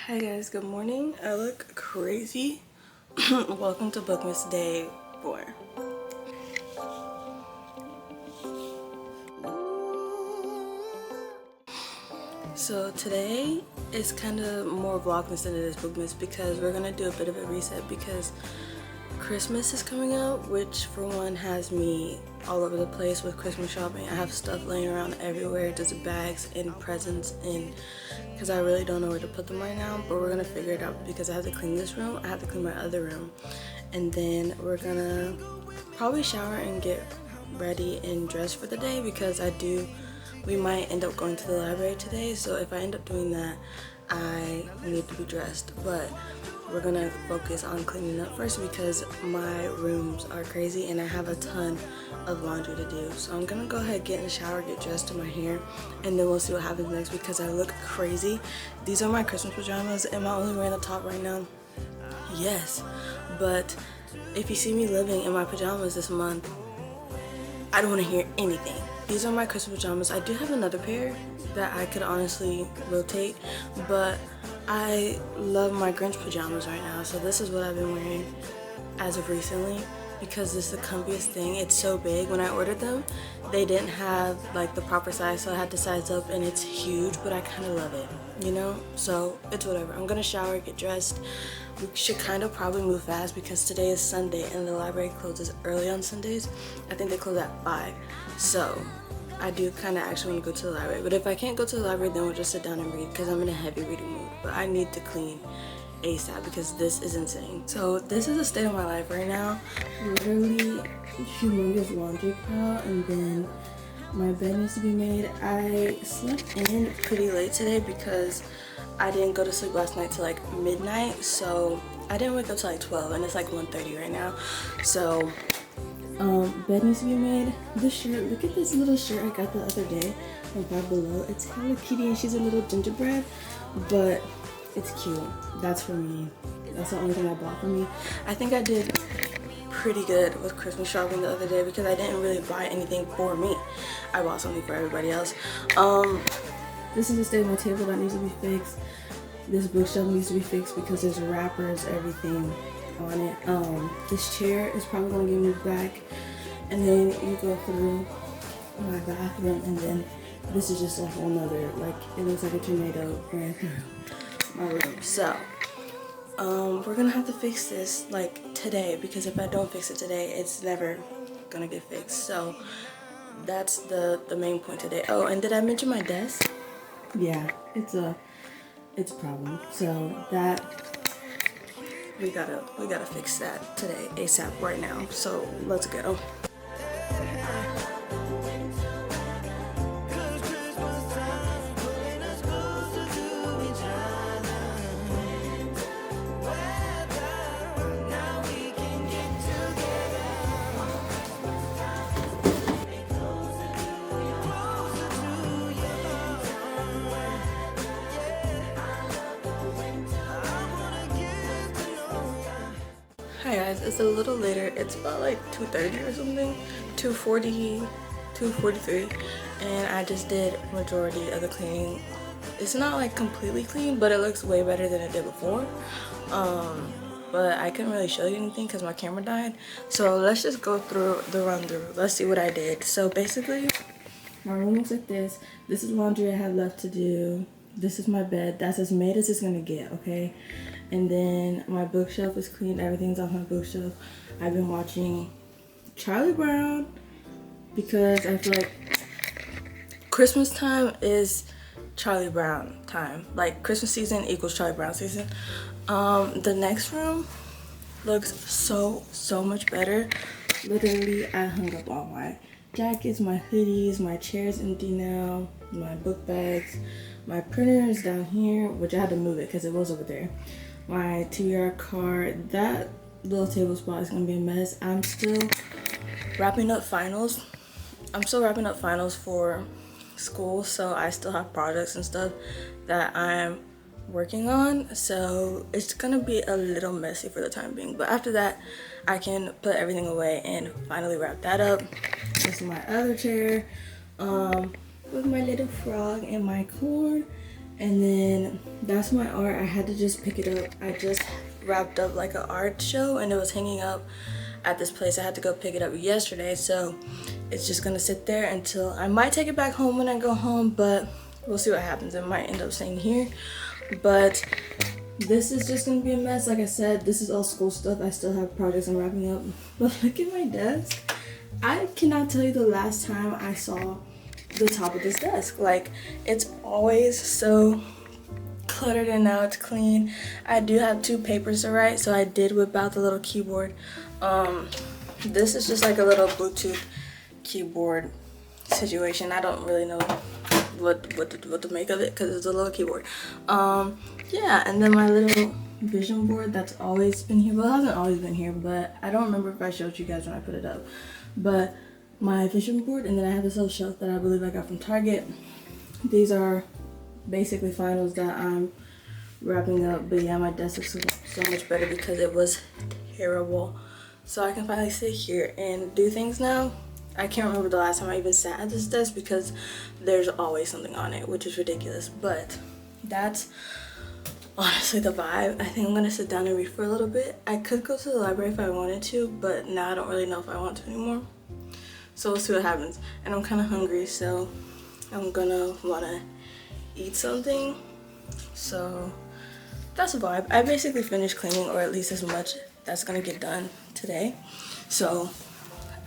Hi guys, good morning. I look crazy. Welcome to Vlogmas day 4. So today is kind of more Vlogmas than it is Vlogmas because we're gonna do a bit of a reset because Christmas is coming up, which for one has me all over the place with Christmas shopping. I have stuff laying around everywhere, just bags and presents, and because I really don't know where to put them right now, but we're gonna figure it out because I have to clean this room, I have to clean my other room, and then we're gonna probably shower and get ready and dressed for the day because we might end up going to the library today. So if I end up doing that, I need to be dressed, but we're gonna focus on cleaning up first because my rooms are crazy and I have a ton of laundry to do. So I'm gonna go ahead, get in the shower, get dressed, do my hair, and then we'll see what happens next because I look crazy. These are my Christmas pajamas. Am I only wearing the top right now? Yes, but if you see me living in my pajamas this month, I don't want to hear anything. These are my Christmas pajamas. I do have another pair that I could honestly rotate, but I love my Grinch pajamas right now, so this is what I've been wearing as of recently because this is the comfiest thing. It's so big. When I ordered them, they didn't have like the proper size, so I had to size up, and it's huge, but I kind of love it, you know? So it's whatever. I'm gonna shower, get dressed. We should kind of probably move fast because today is Sunday and the library closes early on Sundays. I think they close at 5, so I do kind of actually want to go to the library, but if I can't go to the library, then we'll just sit down and read because I'm in a heavy reading mood. But I need to clean ASAP because this is insane. So this is the state of my life right now. Literally humongous laundry pile, and then my bed needs to be made. I slept in pretty late today because I didn't go to sleep last night till like midnight, so I didn't wake up till like 12, and it's like 1:30 right now. So bed needs to be made. This shirt, look at this little shirt I got the other day from Five Below. It's Hello Kitty and she's a little gingerbread, but it's cute. That's for me. That's the only thing I bought for me. I think I did pretty good with Christmas shopping the other day because I didn't really buy anything for me. I bought something for everybody else. This is the state of my table that needs to be fixed. This bookshelf needs to be fixed because there's wrappers, everything on it. This chair is probably gonna get moved back, and then you go through my bathroom, and then this is just a whole nother, like, it looks like a tornado ran through my room. So we're gonna have to fix this like today because if I don't fix it today, it's never gonna get fixed. So that's the main point today. Oh, and did I mention my desk? Yeah, it's a problem. So that we gotta fix that today ASAP right now. So let's go. Hi guys, it's a little later. It's about like 2:30 or something, 2:40, 2:43, and I just did majority of the cleaning. It's not like completely clean, but it looks way better than it did before. But I couldn't really show you anything because my camera died. So let's just go through the run through. Let's see what I did. So basically, my room looks like this. This is laundry I have left to do. This is my bed. That's as made as it's gonna get, okay? And then my bookshelf is clean. Everything's off my bookshelf. I've been watching Charlie Brown because I feel like Christmas time is Charlie Brown time. Like Christmas season equals Charlie Brown season. The next room looks so much better. Literally, I hung up all my jackets, my hoodies, my chair's empty now, my book bags, my printer is down here, which I had to move it because it was over there. My TBR card, that little table spot is gonna be a mess. I'm still wrapping up finals. For school, so I still have projects and stuff that I'm working on, so it's gonna be a little messy for the time being, but after that I can put everything away and finally wrap that up. This is my other chair with my little frog and my corn And then that's my art. I had to just pick it up. I just wrapped up like an art show and it was hanging up at this place. I had to go pick it up yesterday, so it's just gonna sit there until I might take it back home when I go home, but we'll see what happens. It might end up staying here, but this is just gonna be a mess. Like I said, this is all school stuff. I still have projects I'm wrapping up, but look at my desk. I cannot tell you the last time I saw the top of this desk. Like, it's always so cluttered, and now it's clean. I do have 2 papers to write, so I did whip out the little keyboard. This is just like a little Bluetooth keyboard situation. I don't really know what to make of it because it's a little keyboard. Yeah, and then my little vision board that's always been here. Well, it hasn't always been here, but I don't remember if I showed you guys when I put it up. But my vision board, and then I have this little shelf that I believe I got from Target. These are basically finals that I'm wrapping up. But yeah, my desk looks so much better because it was terrible. So I can finally sit here and do things now. I can't remember the last time I even sat at this desk because there's always something on it, which is ridiculous. But that's honestly the vibe. I think I'm gonna sit down and read for a little bit. I could go to the library if I wanted to, but now I don't really know if I want to anymore. So we'll see what happens. And I'm kind of hungry, so I'm gonna wanna eat something. So that's a vibe. I basically finished cleaning, or at least as much that's gonna get done today. So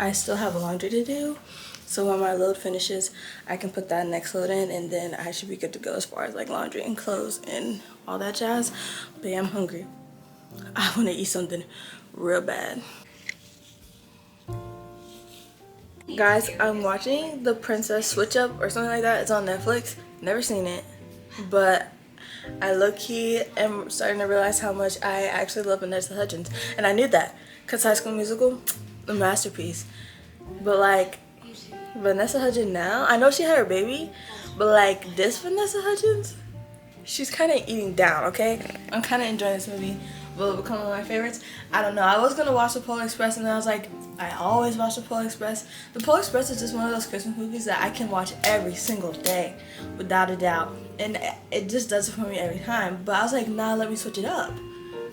I still have laundry to do. So when my load finishes, I can put that next load in, and then I should be good to go as far as like laundry and clothes and all that jazz. But yeah, I'm hungry. I wanna eat something real bad. Guys, I'm watching The Princess Switch Up or something like that. It's on Netflix. Never seen it, but I low-key am starting to realize how much I actually love Vanessa Hudgens. And I knew that because High School Musical, a masterpiece. But like, Vanessa Hudgens now, I know she had her baby, but like this Vanessa Hudgens, she's kind of eating down, okay? I'm kind of enjoying this movie. Will it become one of my favorites? I don't know. I was gonna watch The Polar Express, and then I was like, I always watch The Polar Express. The Polar Express is just one of those Christmas movies that I can watch every single day, without a doubt. And it just does it for me every time. But I was like, nah, let me switch it up.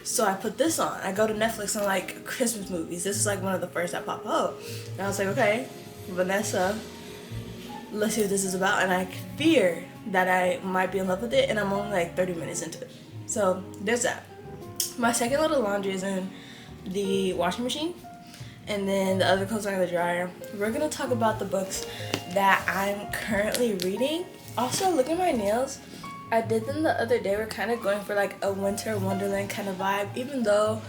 So I put this on. I go to Netflix and like Christmas movies. This is like one of the first that pop up. And I was like, okay, Vanessa, let's see what this is about. And I fear that I might be in love with it, and I'm only like 30 minutes into it. So there's that. My second load of laundry is in the washing machine, and then the other clothes are in the dryer. We're gonna talk about the books that I'm currently reading. Also, look at my nails. I did them the other day. We're kind of going for like a winter wonderland kind of vibe, even though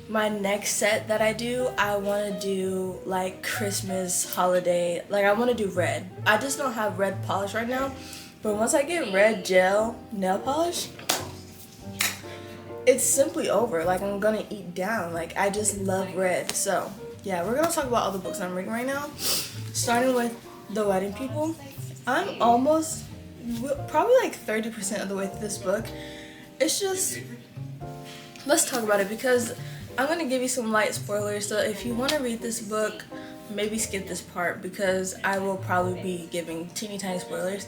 my next set that I do, I want to do like Christmas holiday. Like, I want to do red. I just don't have red polish right now, but once I get red gel nail polish, it's simply over. Like, I'm gonna eat down. Like, I just love red. So yeah, we're gonna talk about all the books I'm reading right now, starting with The Wedding People. I'm almost probably like 30% of the way through this book. It's just, let's talk about it, because I'm gonna give you some light spoilers. So if you want to read this book, maybe skip this part because I will probably be giving teeny tiny spoilers.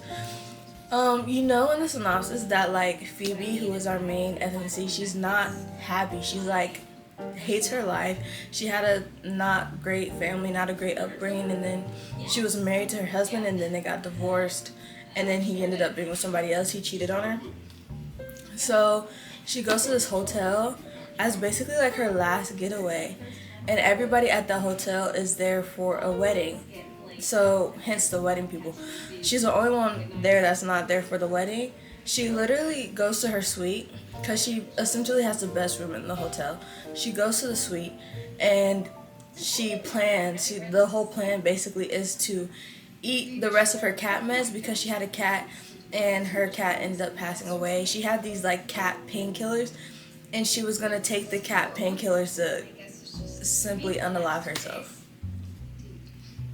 You know in the synopsis that like Phoebe, who is our main FNC, she's not happy. She's like hates her life. She had a not great family, not a great upbringing, and then she was married to her husband, and then they got divorced, and then he ended up being with somebody else. He cheated on her. So she goes to this hotel as basically like her last getaway, and everybody at the hotel is there for a wedding. So hence The Wedding People. She's the only one there that's not there for the wedding. She literally goes to her suite because she essentially has the best room in the hotel. She goes to the suite and she plans, the whole plan basically is to eat the rest of her cat meds because she had a cat and her cat ended up passing away. She had these like cat painkillers, and she was gonna take the cat painkillers to simply unalive herself.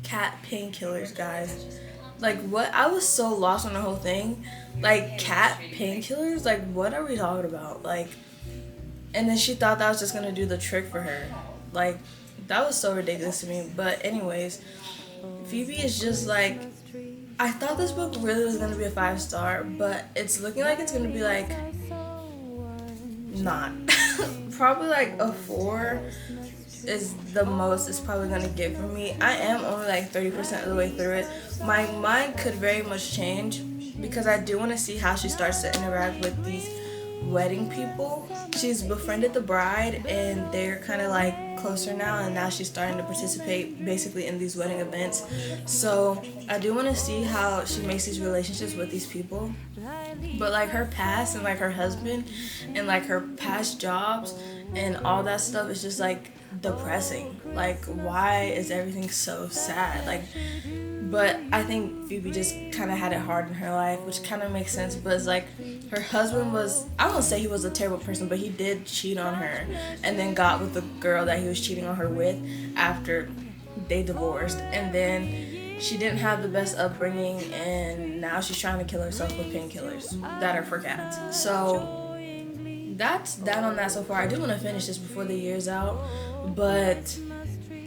Cat painkillers, guys. Like, what? I was so lost on the whole thing. Like, cat painkillers? Like, what are we talking about? Like, and then she thought that was just gonna do the trick for her. Like, that was so ridiculous to me. But anyways, Phoebe is just like I thought this book really was gonna be a 5-star, but it's looking like it's gonna be like not. Probably like a 4 is the most it's probably gonna get from me. I am only like 30% of the way through it. My mind could very much change because I do want to see how she starts to interact with these wedding people. She's befriended the bride and they're kind of like closer now, and now she's starting to participate basically in these wedding events. So I do want to see how she makes these relationships with these people. But like her past and like her husband and like her past jobs and all that stuff is just like depressing. Like, why is everything so sad? Like, but I think Phoebe just kind of had it hard in her life, which kind of makes sense. But it's like her husband was, I won't say he was a terrible person, but he did cheat on her and then got with the girl that he was cheating on her with after they divorced. And then she didn't have the best upbringing, and now she's trying to kill herself with painkillers that are for cats. So that's that on that so far. I do want to finish this before the year's out, but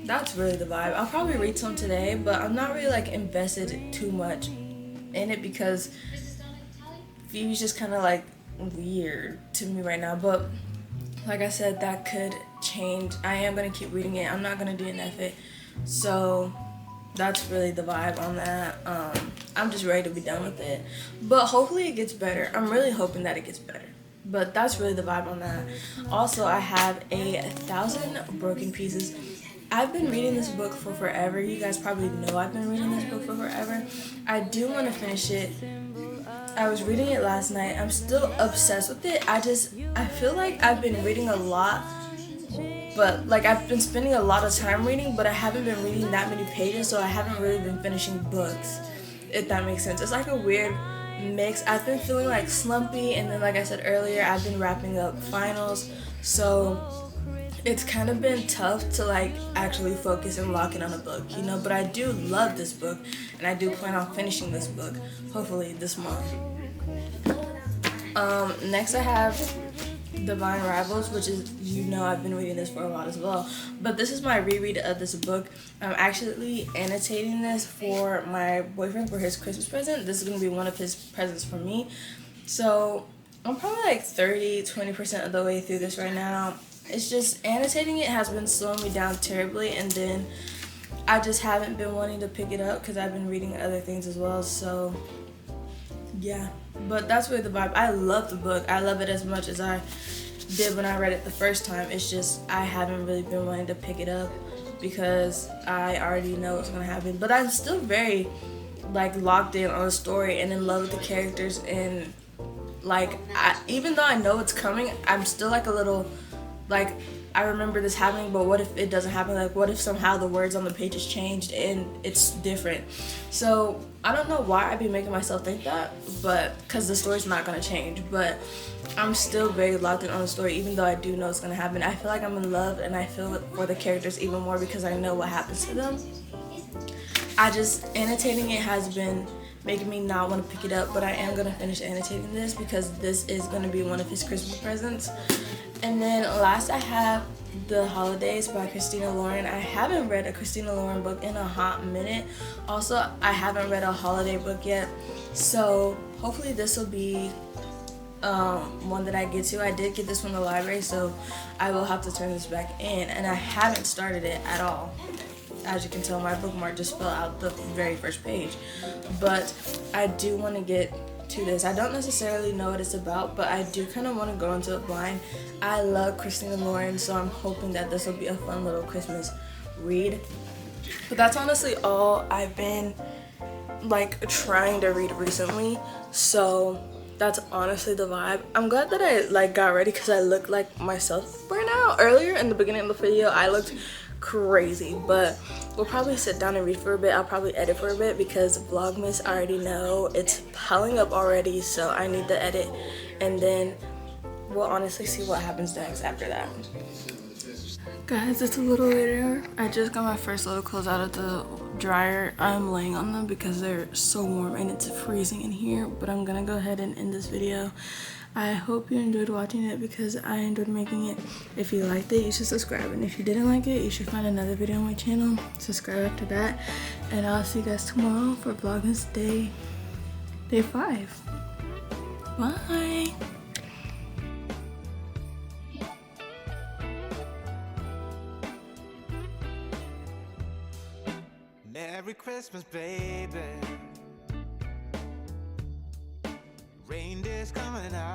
that's really the vibe. I'll probably read some today, but I'm not really like invested too much in it because Phoebe's just kind of like weird to me right now. But like I said, that could change. I am going to keep reading it. I'm not going to DNF it. So that's really the vibe on that. I'm just ready to be done with it. But hopefully it gets better. I'm really hoping that it gets better. But that's really the vibe on that. Also, I have 1,000 Broken Pieces. I've been reading this book for forever. You guys probably know I've been reading this book for forever. I do want to finish it. I was reading it last night. I'm still obsessed with it. I feel like I've been reading a lot, but like I've been spending a lot of time reading, but I haven't been reading that many pages, so I haven't really been finishing books, if that makes sense. It's like a weird mix. I've been feeling like slumpy, and then like I said earlier, I've been wrapping up finals, so it's kind of been tough to like actually focus and lock in on a book, you know. But I do love this book, and I do plan on finishing this book hopefully this month. Next I have Divine Rivals, which is, you know, I've been reading this for a lot as well, but this is my reread of this book. I'm actually annotating this for my boyfriend for his Christmas present. This is going to be one of his presents for me. So I'm probably like 20% of the way through this right now. It's just annotating it has been slowing me down terribly, and then I just haven't been wanting to pick it up because I've been reading other things as well. So yeah, but that's really the vibe. I love the book. I love it as much as I did when I read it the first time. It's just I haven't really been wanting to pick it up because I already know what's gonna happen. But I'm still very like locked in on the story and in love with the characters, and like even though I know it's coming, I'm still like a little like, I remember this happening, but what if it doesn't happen? Like, what if somehow the words on the pages changed and it's different? So I don't know why I'd be making myself think that, but because the story's not gonna change. But I'm still very locked in on the story, even though I do know it's gonna happen. I feel like I'm in love, and I feel it for the characters even more because I know what happens to them. Annotating it has been making me not want to pick it up, but I am gonna finish annotating this because this is gonna be one of his Christmas presents. And then last I have The Holidays by Christina Lauren. I haven't read a Christina Lauren book in a hot minute. Also, I haven't read a holiday book yet. So hopefully this will be one that I get to. I did get this from the library, so I will have to turn this back in. And I haven't started it at all. As you can tell, my bookmark just fell out the very first page. But I do want to get to this. I don't necessarily know what it's about, but I do kind of want to go into it blind. I love Christina Lauren, so I'm hoping that this will be a fun little Christmas read. But that's honestly all I've been like trying to read recently, so that's honestly the vibe. I'm glad that I like got ready because I look like myself right now. Earlier in the beginning of the video I looked crazy, but we'll probably sit down and read for a bit. I'll probably edit for a bit because Vlogmas, I already know it's piling up already, so I need to edit, and then we'll honestly see what happens next after that. Guys, it's a little later. I just got my first load of clothes out of the dryer. I'm laying on them because they're so warm and it's freezing in here, but I'm gonna go ahead and end this video. I hope you enjoyed watching it because I enjoyed making it. If you liked it, you should subscribe, and if you didn't like it, you should find another video on my channel, subscribe to that, and I'll see you guys tomorrow for Vlogmas day 5. Bye. Merry Christmas, baby. Reindeer's coming out.